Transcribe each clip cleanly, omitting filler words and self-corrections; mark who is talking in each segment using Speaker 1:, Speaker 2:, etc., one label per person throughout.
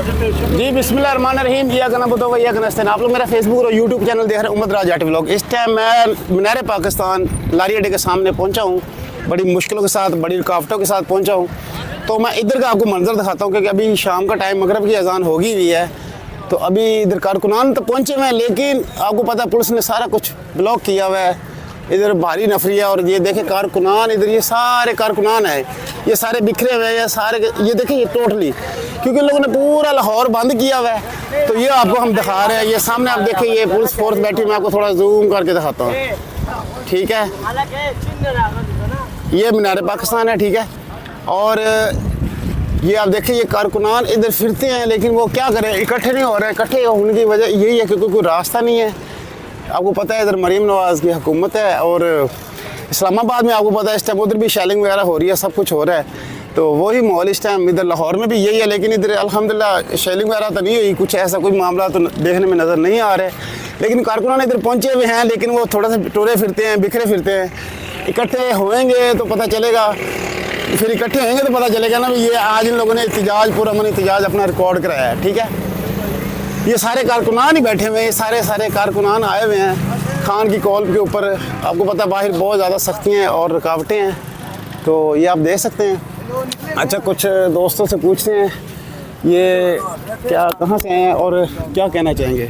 Speaker 1: जी बिस्मिल्लाहिर्रहमानिर्रहीम। या गना बुतो या गनस्ते आप लोग मेरा फेसबुक और यूट्यूब चैनल देख रहे हैं उम्मद राज जाट व्लॉग। इस टाइम मैं मीनार पाकिस्तान लारी अड्डे के सामने पहुंचा हूं। बड़ी मुश्किलों के साथ, बड़ी रुकावटों के साथ पहुंचा हूं। तो मैं इधर का आपको मंजर दिखाता हूं क्योंकि अभी शाम का टाइम, मगरब की अजान होगी हुई है। तो अभी इधर कारकुनान तो पहुँचे हुए हैं, लेकिन आपको पता है पुलिस ने सारा कुछ ब्लॉक किया हुआ है। इधर भारी नफरी है और ये देखें कारकुनान, इधर ये सारे कारकुनान हैं, ये सारे बिखरे हुए हैं, ये सारे, ये देखें ये टोटली, क्योंकि लोगों ने पूरा लाहौर बंद किया हुआ है। तो ये आपको हम दिखा रहे हैं, ये सामने आप देखें ये पुलिस फोर्स बैठी, मैं आपको थोड़ा जूम करके दिखाता हूँ, ठीक है। ये मीनार पाकिस्तान है, ठीक है। और ये आप देखें ये कारकुनान इधर फिरते हैं, लेकिन वो क्या करें, इकट्ठे नहीं हो रहे हैं। इकट्ठे होने की वजह यही है क्योंकि कोई रास्ता नहीं है। आपको पता है इधर मरीम नवाज़ की हुकूमत है और इस्लामाबाद में आपको पता है इस टाइम उधर भी शेलिंग वगैरह हो रही है, सब कुछ हो रहा है। तो वही माहौल इस टाइम इधर लाहौर में भी यही है, लेकिन इधर अल्हम्दुलिल्लाह शेलिंग वगैरह तो नहीं हुई, कुछ ऐसा कोई मामला तो देखने में नज़र नहीं आ रहा है। लेकिन कारकुनान इधर पहुँचे हुए हैं, लेकिन वो थोड़ा सा टोरे फिरते हैं, बिखरे फिरते हैं। इकट्ठे होएंगे तो पता चलेगा, फिर इकट्ठे होएंगे तो पता चलेगा ना भी ये आज इन लोगों ने एहतजाज, पूरा मन एहतजाज अपना रिकॉर्ड कराया है, ठीक है। ये सारे कारकुनान ही बैठे हुए हैं, सारे कारकुनान आए हुए हैं खान की कॉल के ऊपर। आपको पता है बाहर बहुत ज़्यादा सख्तियाँ हैं और रुकावटें हैं, तो ये आप देख सकते हैं। अच्छा, कुछ दोस्तों से पूछते हैं ये क्या, कहाँ से आए हैं और क्या कहना चाहेंगे।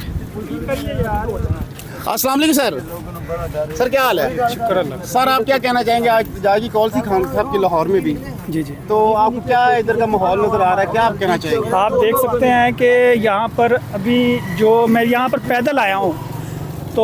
Speaker 1: अस्सलाम वालेकुम सर, क्या हाल है?
Speaker 2: शुक्र अल्लाह।
Speaker 1: सर आप क्या कहना चाहेंगे, आज एहतजाज की कॉल थी खान साहब की लाहौर में भी,
Speaker 2: जी।
Speaker 1: तो आपको क्या इधर का माहौल नज़र आ रहा है, क्या आप कहना चाहेंगे?
Speaker 2: आप देख सकते हैं कि यहाँ पर अभी जो मैं यहाँ पर पैदल आया हूँ, तो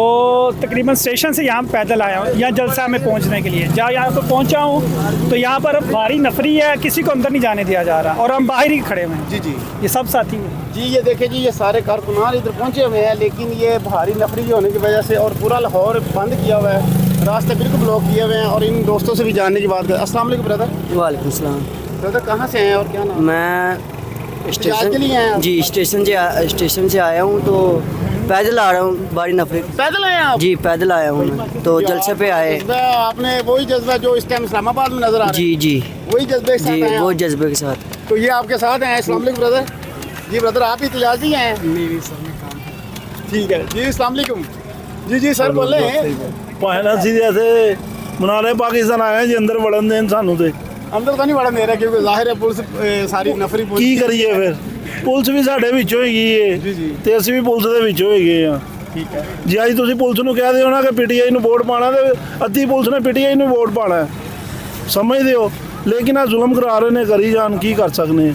Speaker 2: तकरीबन स्टेशन से यहाँ पैदल आया हूँ यहाँ जलसा में पहुँचने के लिए। जहाँ यहाँ पर पहुँचा हूँ तो यहाँ पर भारी नफरी है, किसी को अंदर नहीं जाने दिया जा रहा और हम बाहर ही खड़े हुए हैं।
Speaker 1: जी
Speaker 2: ये सब साथी हैं
Speaker 1: जी। ये देखें जी, ये सारे कारकुनान इधर पहुँचे हुए हैं, लेकिन ये भारी नफरी होने की वजह से और पूरा लाहौर बंद किया हुआ है, रास्ते बिल्कुल ब्लॉक किए हुए हैं। और इन दोस्तों से भी जानने की बात करें। अस्सलाम वालेकुम ब्रदर।
Speaker 3: वालेकुम सलाम।
Speaker 1: ब्रदर कहाँ से हैं और क्या नाम?
Speaker 3: मैं
Speaker 1: स्टेशन के लिए आए हैं?
Speaker 3: जी स्टेशन से आया हूँ, तो पैदल आ रहा हूँ। बारी नफरी
Speaker 1: पैदल आए हैं आप?
Speaker 3: जी पैदल आया हूँ मैं, तो जलसे पे आए।
Speaker 1: आपने वही जज्बा जो इस टाइम इस्लामाबाद में नजर आ रहा है?
Speaker 3: जी
Speaker 1: वही जज्बे के साथ
Speaker 3: जी,
Speaker 1: आए हैं
Speaker 3: वो
Speaker 1: आप?
Speaker 3: जज्बे के साथ।
Speaker 1: तो ये आपके साथ हैं? अस्सलाम वालेकुम ब्रदर। जी ब्रदर, आप इत्तेजाज भी हैं? ठीक है जी, अस्सलाम वालेकुम। जी सर बोले
Speaker 4: पाना सी जैसे मनारे पाकिस्तान आए जी, अंदर वड़न देन सानू ते
Speaker 1: अंदर तो नहीं वड़न दे रहा क्योंकि जाहिर है पुलिस सारी नफरी
Speaker 4: की करिए। फिर पुलिस भी ਸਾਡੇ ਵਿੱਚੋਂ ਹੈਗੀ ਏ ਤੇ ਅਸੀਂ ਵੀ ਪੁਲਿਸ ਦੇ ਵਿੱਚੋਂ ਹੈਗੇ ਆ।
Speaker 1: ठीक है
Speaker 4: ਜੇ ਅੱਜ ਤੁਸੀਂ ਪੁਲਿਸ ਨੂੰ ਕਹਿ ਦਿਓ ਨਾ ਕਿ ਪੀਟੀਆਈ ਨੂੰ ਵੋਟ ਪਾਣਾ ਤੇ ਅੱਧੀ ਪੁਲਿਸ ਨੇ ਪੀਟੀਆਈ ਨੂੰ ਵੋਟ ਪਾਣਾ, ਸਮਝਦੇ ਹੋ। लेकिन आ जुल्म करा रहे ने, करी जान, की कर सकते हैं।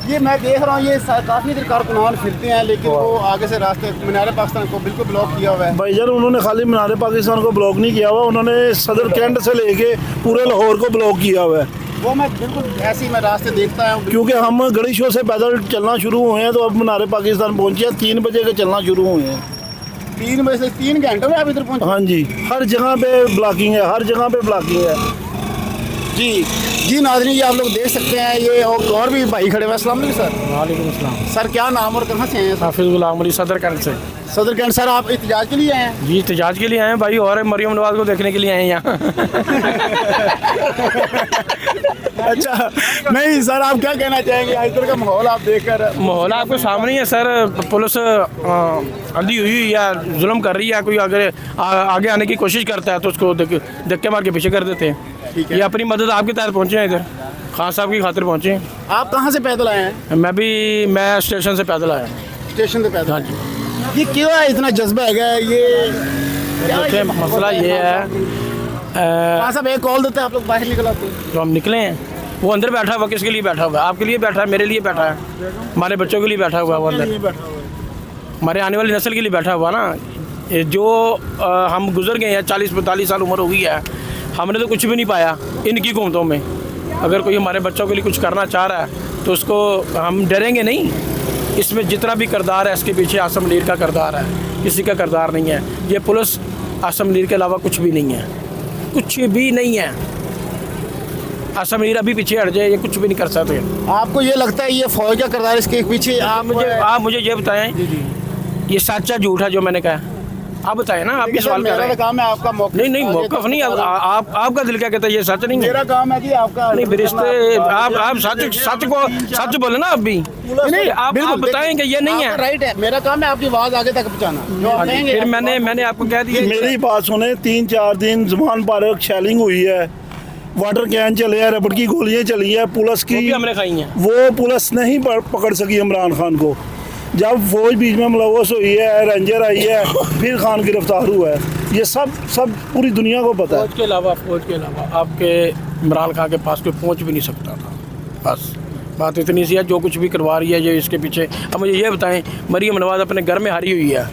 Speaker 1: ये मैं देख रहा हूँ ये काफ़ी देर कारकुनान फिरते हैं, लेकिन वो आगे से रास्ते मीनार पाकिस्तान को बिल्कुल ब्लॉक किया हुआ है।
Speaker 4: भाईजान उन्होंने खाली मीनार पाकिस्तान को ब्लॉक नहीं किया हुआ, उन्होंने सदर कैंट से लेके पूरे लाहौर को ब्लॉक किया हुआ है।
Speaker 1: वो मैं बिल्कुल ऐसे ही मैं रास्ते देखता हूँ,
Speaker 4: क्योंकि हम गड़ी शो से पैदल चलना शुरू हुए हैं, तो अब मीनार पाकिस्तान पहुँचे हैं 3 बजे के चलना शुरू हुए हैं।
Speaker 1: 3 बजे से 3 घंटे में आप इधर पहुँचे?
Speaker 4: हाँ जी, हर जगह पे ब्लॉकिंग है, हर जगह पे ब्लॉकिंग है।
Speaker 1: जी नाज़रीन, ये आप लोग देख सकते हैं, ये और भी भाई खड़े हुए हैं। अस्सलाम वालेकुम सर।
Speaker 5: वालेकुम अस्सलाम।
Speaker 1: सर क्या नाम और कहाँ से हैं?
Speaker 5: हाफिज़ गुलाम अली सदर कैंट से।
Speaker 1: सदर कैंट। सर आप एहतजाज के लिए आए हैं?
Speaker 5: जी एहतजाज के लिए आए हैं भाई, और मरियम नवाज को देखने के लिए आए हैं यहाँ।
Speaker 1: अच्छा, नहीं सर आप क्या कहना चाहेंगे इधर का माहौल आप देखकर?
Speaker 5: माहौल आपके सामने ही है सर, पुलिस अंधी हुई है, जुल्म कर रही है। कोई अगर आगे आने की कोशिश करता है तो उसको धक्के मार के पीछे कर देते हैं। ये अपनी मदद आपके तहत पहुँचे हैं, इधर खान साहब की खातिर पहुँचे हैं।
Speaker 1: आप कहाँ से पैदल आए हैं?
Speaker 5: मैं स्टेशन से पैदल आया।
Speaker 1: स्टेशन से पैदल?
Speaker 5: हाँ जी।
Speaker 1: ये क्यों है इतना जज्बा है ये?
Speaker 5: देखिए मसला ये है,
Speaker 1: हाँ साहब एक कॉल देते हैं, आप लोग बाहर निकल आते हैं।
Speaker 5: तो हम निकले हैं, वो अंदर बैठा हुआ, किसके लिए बैठा हुआ है? आपके लिए बैठा है, मेरे लिए बैठा है, हमारे बच्चों के लिए बैठा हुआ है, वो अंदर हमारे आने वाली नस्ल के लिए बैठा हुआ ना। ये जो हम गुजर गए हैं, 40-45 साल उम्र हो गई है, हमने तो कुछ भी नहीं पाया इनकी हुकूमतों में। अगर कोई हमारे बच्चों के लिए कुछ करना चाह रहा है तो उसको हम डरेंगे नहीं। इसमें जितना भी किरदार है, इसके पीछे आसम मीर का किरदार है, किसी का किरदार नहीं है। ये पुलिस आसम मीर के अलावा कुछ भी नहीं है, कुछ भी नहीं है। आसम मीर अभी पीछे हट जाए, ये कुछ भी नहीं कर सकते।
Speaker 1: आपको ये लगता है ये फौज का किरदार इसके पीछे?
Speaker 5: आप मुझे ये बताएं, ये सच्चा झूठ है जो मैंने कहा? आप बताएं ना, आप भी सवाल कर रहे
Speaker 1: मेरा
Speaker 5: हैं।
Speaker 1: काम है, आपका मौक़िफ़
Speaker 5: नहीं मौक़िफ़ नहीं, आपका दिल क्या कहता है, ये सच नहीं है।
Speaker 1: मेरा काम है जी, आपका
Speaker 5: नहीं रिश्ते, आप सच बोले ना, आप भी नहीं, आप बताएंगे ये नहीं है।
Speaker 1: राइट है, मेरा काम है आपकी आवाज़ आगे तक पहुँचाना, जो आप कहेंगे।
Speaker 5: फिर मैंने आपको कह दिया।
Speaker 4: मेरी बात सुने, 3-4 दिन ज़मान पार्क शेलिंग हुई है, वाटर कैन चले हैं, रबड़ की गोलियां चली है, पुलिस
Speaker 5: वो भी
Speaker 4: की
Speaker 5: हमने खाई हैं।
Speaker 4: वो पुलिस नहीं पकड़ सकी इमरान खान को। जब फौज बीच में मुलव्वस हुई है, रेंजर आई है, फिर खान गिरफ्तार हुआ है। ये सब पूरी दुनिया को पता है।
Speaker 5: फौज के अलावा आपके इमरान खान के पास कोई पहुंच भी नहीं सकता था। बस बात इतनी सी है, जो कुछ भी करवा रही है ये इसके पीछे। अब मुझे ये बताएं, मरीम नवाज अपने घर में हारी हुई है,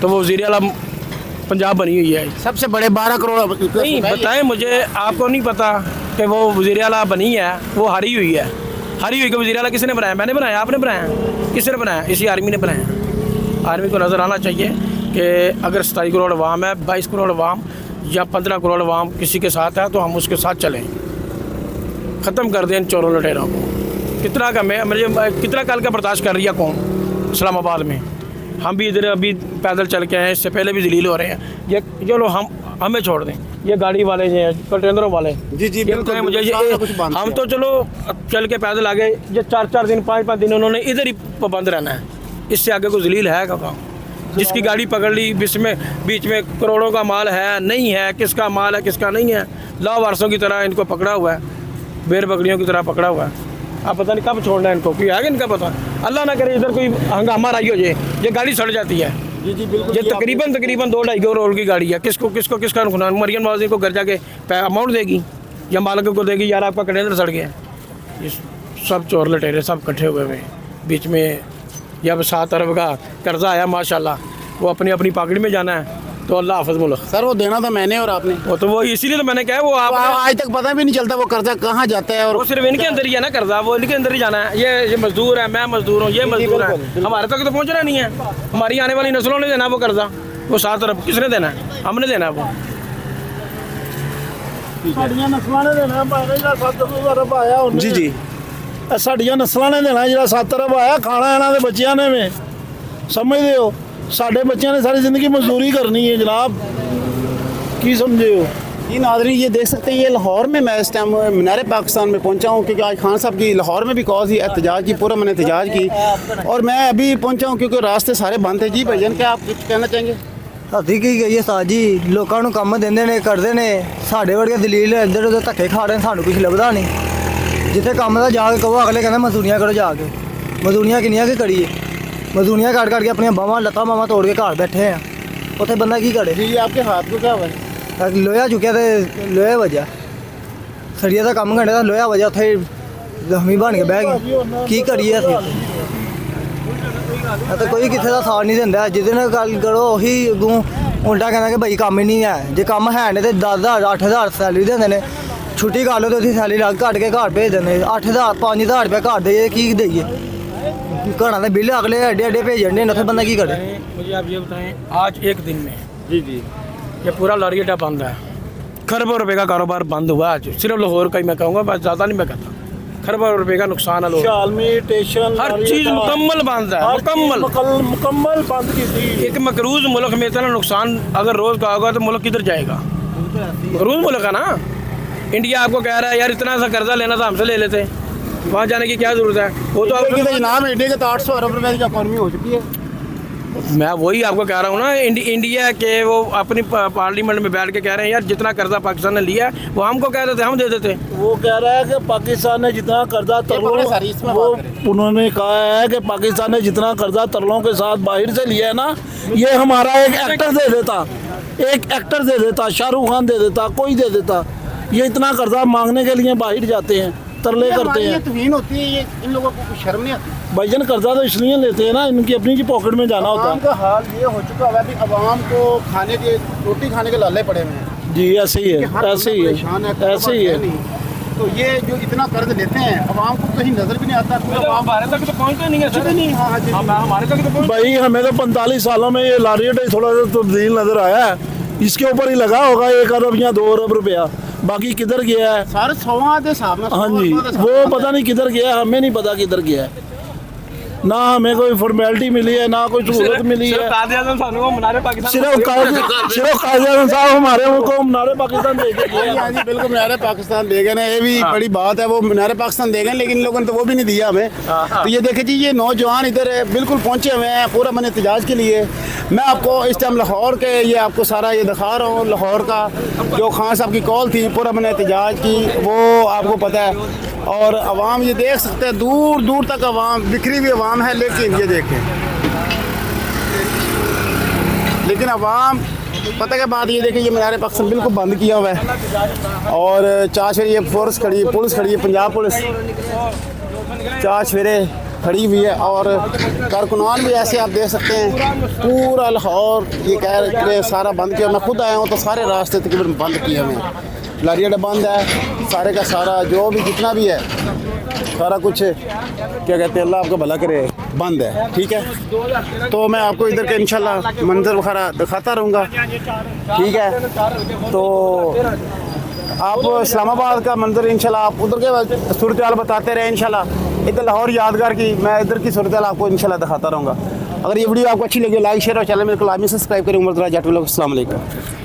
Speaker 5: तो वो वज़ीर आला पंजाब बनी हुई है।
Speaker 1: सबसे बड़े 12 करोड़
Speaker 5: नहीं बताएं मुझे, आपको नहीं पता कि वो वज़ीर आला बनी है, वो हारी हुई है। हारी हुई को वज़ीर आला किसने बनाया? मैंने बनाया, आपने बनाया, किसने बनाया? इसी आर्मी ने बनाया। आर्मी को नज़र आना चाहिए कि अगर 27 करोड़ अवाम है, 22 करोड़ अवाम या 15 करोड़ अवाम किसी के साथ है, तो हम उसके साथ चलें, ख़त्म कर दें इन चोरों लुटेरों को। कितना का मुझे कितना काल का बर्दाश्त कर रही है कौन इस्लामाबाद में? हम भी इधर अभी पैदल चल के आए, इससे पहले भी जलील हो रहे हैं। ये चलो हमें छोड़ दें, ये गाड़ी वाले जो हैं, कंटेनरों वाले,
Speaker 1: जी
Speaker 5: ये
Speaker 1: बिल्कुल,
Speaker 5: बताएं मुझे,
Speaker 1: कुछ बांध
Speaker 5: हम तो चलो चल के पैदल आ गए, ये 4-4 दिन 5-5 दिन उन्होंने इधर ही पाबंद रहना है। इससे आगे कोई जलील है कहाँ? जिसकी गाड़ी पकड़ ली, बीच में करोड़ों का माल है नहीं है, किसका माल है किसका नहीं है, लावारसों की तरह इनको पकड़ा हुआ है, बेर बकरियों की तरह पकड़ा हुआ है। आप पता नहीं कब छोड़ना है इनको, कोई है इनका पता? अल्लाह ना करे इधर कोई हंगामा आई हो जाए, ये गाड़ी सड़ जाती है।
Speaker 1: जी बिल्कुल।
Speaker 5: ये तकरीबन 2-2.5 करोड़ की गाड़ी है। किसका नुकसान? मरियम नवाज़ को घर जाके अमाउंट देगी या मालिक को देगी, यार आपका कंटेनर सड़ गया। ये सब चोर लटेरे सब इकट्ठे हुए हुए बीच में। जब 7 अरब का कर्जा आया माशाल्लाह, वो अपनी अपनी पॉकेट में जाना है, तो अल्लाह हाफ़िज़ मुल्क।
Speaker 1: सर वो देना था मैंने और आपने,
Speaker 5: वो तो वो इसीलिए तो मैंने कहा वो आप
Speaker 1: आज तक पता भी नहीं चलता वो कर्जा कहाँ जाता है। और
Speaker 5: वो सिर्फ इनके अंदर ही है ना कर्जा, वो इनके अंदर ही जाना है। ये मजदूर है, मैं मजदूर हूँ, ये मजदूर है, हमारे तक तो पहुँचना नहीं है। हमारी आने वाली नस्लों ने देना वो कर्जा, वो 7 अरब किसने देना है? हमने देना है वो।
Speaker 4: ਸਾਡੀਆਂ ਨਸਲਾਂ ਨੇ ਦੇਣਾ ਭਾਵੇਂ ਜਿਹੜਾ 7 ਅਰਬ ਆਇਆ ਉਹਨੇ
Speaker 1: जी
Speaker 4: ਸਾਡੀਆਂ ਨਸਲਾਂ ਨੇ ਦੇਣਾ ਜਿਹੜਾ 7 ਅਰਬ ਆਇਆ, ਖਾਣਾ ਇਹਨਾਂ ਦੇ ਬੱਚਿਆਂ ਨੇ ਵੇ। ਸਮਝਦੇ ਹੋ? ਸਾਡੇ ਬੱਚਿਆਂ ਨੇ ਸਾਰੀ ਜ਼ਿੰਦਗੀ ਮਜ਼ਦੂਰੀ करनी है जनाब, की समझे हो?
Speaker 1: ये नाज़रीन ये देख सकते हैं, ये लाहौर में मैं इस टाइम मीनार पाकिस्तान में पहुंचा हूं, क्योंकि आज खान साहब की लाहौर में भी कॉज ही एहतजाज की, पूरा मैंने एहतजाज की, और मैं अभी पहुंचा हूं क्योंकि रास्ते सारे बंद थे। जी भाईजान क्या आप कुछ कहना चाहेंगे?
Speaker 3: ਹੱਥੀ ਕੀ ਗਈ ਹੈ ਸਾਜ ਜੀ, ਲੋਕਾਂ ਨੂੰ ਕੰਮ ਦਿੰਦੇ ਨੇ, ਕਰਦੇ ਨੇ, ਸਾਡੇ ਵਰਗੇ ਦਲੀਲ ਇੱਧਰ ਉੱਧਰ ਧੱਕੇ ਖਾ ਰਹੇ ਨੇ, ਸਾਨੂੰ ਕੁਝ ਲੱਭਦਾ ਨਹੀਂ। ਜਿੱਥੇ ਕੰਮ ਦਾ ਜਾ ਕੇ ਕਹੋ, ਅਗਲੇ ਕਹਿੰਦੇ ਮਜ਼ਦੂਰੀਆਂ ਕਰੋ ਜਾ ਕੇ। ਮਜ਼ਦੂਰੀਆਂ ਕਿੰਨੀਆਂ ਕਿ ਕਰੀਏ? ਮਜ਼ਦੂਰੀਆਂ ਕਰ ਕੇ ਆਪਣੀਆਂ ਬਾਹਾਂ ਲੱਤਾਂ ਬਾਹਾਂ ਤੋੜ ਕੇ ਘਰ ਬੈਠੇ ਆ, ਉੱਥੇ ਬੰਦਾ ਕੀ ਕਰੇ?
Speaker 1: जी आपके हाथ को क्या हुआ है?
Speaker 3: ਲੋਹਾ ਚੁੱਕਿਆ ਤੇ ਲੋਹਾ ਵਜਾ, ਸੜੀਆ ਦਾ ਕੰਮ ਘੰਟੇ ਦਾ ਲੋਹਾ ਵਜਾ, ਉੱਥੇ ਜ਼ਖਮੀ ਬਣ ਕੇ ਬਹਿ ਗਏ। ਕੀ ਕਰੀਏ ਅਸੀਂ? ਤਾਂ ਕੋਈ ਕਿਸੇ ਦਾ ਸਾਥ ਨਹੀਂ ਦਿੰਦਾ। ਜਿਹਦੇ ਨਾਲ ਗੱਲ ਕਰੋ ਉਹੀ ਅੱਗੋਂ ਉਲਟਾ ਕਹਿੰਦਾ ਕਿ ਭਾਈ ਕੰਮ ਹੀ ਨਹੀਂ ਹੈ। ਜੇ ਕੰਮ ਹੈ ਨੇ ਤੇ 10,000 8,000 ਸੈਲਰੀ ਦਿੰਦੇ ਨੇ, ਛੁੱਟੀ ਕਰ ਲਓ ਤੇ ਅਸੀਂ ਸੈਲਰੀ ਲੱਗ ਘੱਟ ਕੇ ਘਰ ਭੇਜ ਦਿੰਦੇ। 8,000 5,000 ਰੁਪਏ ਘਰ ਦੇ ਕੀ ਦੇਈਏ? ਘਰਾਂ ਦੇ ਬਿੱਲ ਅਗਲੇ ਐਡੇ ਐਡੇ ਭੇਜਣ ਦੇ, ਉੱਥੇ ਬੰਦਾ ਕੀ ਕਰੇ?
Speaker 5: मुझे आप ये बताएं, आज एक दिन में
Speaker 1: जी
Speaker 5: ये पूरा लॉरी अड्डा बंद है, खरबों रुपए का कारोबार बंद हुआ आज सिर्फ लाहौर का ही। मैं कहूँगा बस, ज़्यादा नहीं मैं कहता, खरबों रुपए का नुकसान है। लाहौर
Speaker 4: शालमी स्टेशन
Speaker 5: हर चीज़ मुकम्मल बंद है,
Speaker 4: मुकम्मल बंद की थी।
Speaker 5: एक मकरूज मुल्क में इतना नुकसान अगर रोज़ का होगा तो मुल्क किधर जाएगा? मकरूज मुल्क है ना। इंडिया आपको कह रहा है यार इतना सा कर्जा लेना था हमसे ले लेते, वहाँ जाने की क्या ज़रूरत है? वो तो
Speaker 1: तो
Speaker 5: आप
Speaker 1: जनाब इंडिया के तो 800 अरब रुपए की इकॉनमी हो चुकी है।
Speaker 5: मैं वही आपको कह रहा हूँ ना, इंडिया के वो अपनी पार्लियामेंट में बैठ के कह रहे हैं यार जितना कर्जा पाकिस्तान ने लिया है वो हमको कह देते हम दे देते।
Speaker 4: वो कह रहा है कि पाकिस्तान ने जितना कर्जा
Speaker 1: पकड़े सर, इसमें
Speaker 4: वो
Speaker 1: बात करें।
Speaker 4: उन्होंने कहा है कि पाकिस्तान ने जितना कर्जा तरलों के साथ बाहर से लिया है ना, ये हमारा एक एक्टर दे देता, एक एक्टर दे देता, शाहरुख खान दे देता, कोई दे देता। ये इतना कर्जा मांगने के लिए बाहर जाते हैं, तरले करते हैं।
Speaker 1: तवीन होती है, ये इन लोगों को कुछ शर्म नहीं आती।
Speaker 4: भाईजान कर्जा तो इसलिए लेते हैं ना, इनकी अपनी की पॉकेट में जाना होता
Speaker 1: आवाम
Speaker 4: है।
Speaker 1: का हाल ये हो चुका है, अभी आवाम को खाने के रोटी खाने के लाले पड़े हुए हैं।
Speaker 4: जी ऐसे ही
Speaker 1: कि
Speaker 4: है,
Speaker 1: हर
Speaker 4: ऐसे ही
Speaker 1: परेशान
Speaker 4: है,
Speaker 1: है,
Speaker 4: ऐसे ही है।
Speaker 1: नहीं। तो ये जो इतना कर्ज लेते हैं आवाम को कहीं नजर भी नहीं आता।
Speaker 5: हमारे तक तो पहुँचते नहीं है सर,
Speaker 1: नहीं, हाँ, जी,
Speaker 5: हमारे तक तो
Speaker 4: भाई हमें तो 45 सालों में ये लारियट थोड़ा सा तब्दील नजर आया है, इसके ऊपर ही लगा होगा 1 अरब या 2 अरब रुपया, बाकी किधर गया है?
Speaker 1: सारे 100 के हिसाब में।
Speaker 4: हाँ जी, वो पता नहीं किधर गया है, हमें नहीं पता किधर गया है। ना हमें कोई फॉर्मेलिटी मिली है, ना कोई सहूलत मिली है। सिर्फ कायदे आज़म साहब हमारे को मीनार पाकिस्तान दे के गए।
Speaker 1: हाँ जी बिल्कुल, मीनार पाकिस्तान दे गए ना, ये भी बड़ी बात है। वो मीनार पाकिस्तान दे गए, लेकिन इन लोगों ने तो वो भी नहीं दिया हमें। तो ये देखे जी, ये नौजवान इधर बिल्कुल पहुंचे हुए हैं पूरा मन एहतजाज के लिए। मैं आपको इस टाइम लाहौर के ये आपको सारा ये दिखा रहा हूँ, लाहौर का जो खान साहब की कॉल थी पूरा मन एहतजाज की, वो आपको पता है। और आवाम ये देख सकते हैं, दूर दूर तक आवाम, बिखरी हुई आवाम है। लेकिन ये देखें, लेकिन आवाम, पता क्या बात, ये देखें, ये मीनार पाकिस्तान बिल्कुल बंद किया हुआ है। और चार सवेरे ये फोर्स खड़ी है, पुलिस खड़ी है, पंजाब पुलिस चार सवेरे खड़ी हुई है। और कारकुनान भी ऐसे आप देख सकते हैं, पूरा लाहौर ये कह रहे सारा बंद किया। मैं खुद आया हूँ तो सारे रास्ते तकरीबन बंद किए हुए हैं, लारी अड्डा बंद है, सारे का सारा जो भी जितना भी है सारा कुछ क्या कहते हैं, अल्लाह आपका भला करे, बंद है। ठीक है, तो मैं आपको इधर के इंशाल्लाह मंजर वगैरह दिखाता रहूँगा। ठीक है, तो आप इस्लामाबाद का मंजर इंशाल्लाह आप उधर के सूरत हाल बताते रहे इंशाल्लाह। इधर लाहौर यादगार की मैं इधर की सूरत हाल आपको इंशाल्लाह दिखाता रहूँगा। अगर ये वीडियो आपको अच्छी लगी, लाइक शेयर और चैनल मेरे को लाजमी सब्सक्राइब करें। उमर जट व्लॉग। अस्सलाम वालेकुम।